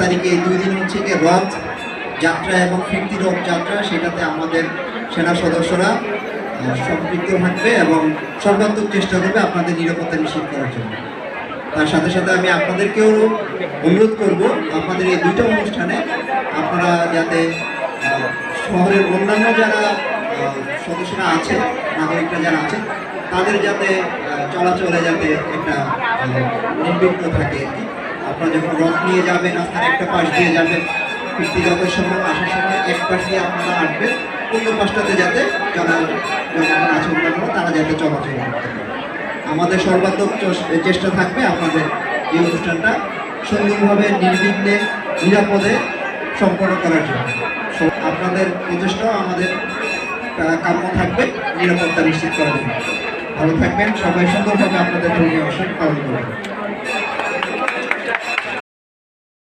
তারিখে এই 2 দিন হচ্ছে গিয়ে রথ যাত্রা এবং ফিরতি রথ যাত্রা, সেটাতে আমাদের সেনা সদস্যরা সম্পৃক্ত থাকবে এবং সর্বাত্মক চেষ্টা করবে আপনাদের নিরাপত্তা নিশ্চিত করার জন্য। তার সাথে সাথে আমি আপনাদেরকেও অনুরোধ করব, আপনাদের এই 2টা অনুষ্ঠানে আপনারা যাতে শহরের অন্যান্য যারা সদস্যরা আছে, নাগরিকরা যারা আছে, তাদের যাতে চলাচলে যাতে একটা নির্বিঘ্ন থাকে আর কি। আপনারা যখন রথ নিয়ে যাবেন রাস্তার একটা পাশ দিয়ে যাবেন, ফিরতি রথের সময় আসার সময় এক পাশ দিয়ে আপনারা আসবেন, অন্য পাশটাতে যাতে যারা জনগণ আছে অন্যান্য তারা যাতে চলাচল করতে পারে। আমাদের সর্বাত্মক চেষ্টা থাকবে আপনাদের এই অনুষ্ঠানটা সুন্দরভাবে নির্বিঘ্নে নিরাপদে সম্পন্ন করার জন্য। আপনাদের প্রচেষ্টাও আমাদের কাম্য থাকবে নিরাপত্তা নিশ্চিত করার জন্য। ভালো থাকবেন সবাই, সুন্দরভাবে আপনাদের ধর্মীয় অনুষ্ঠান পালন করবেন।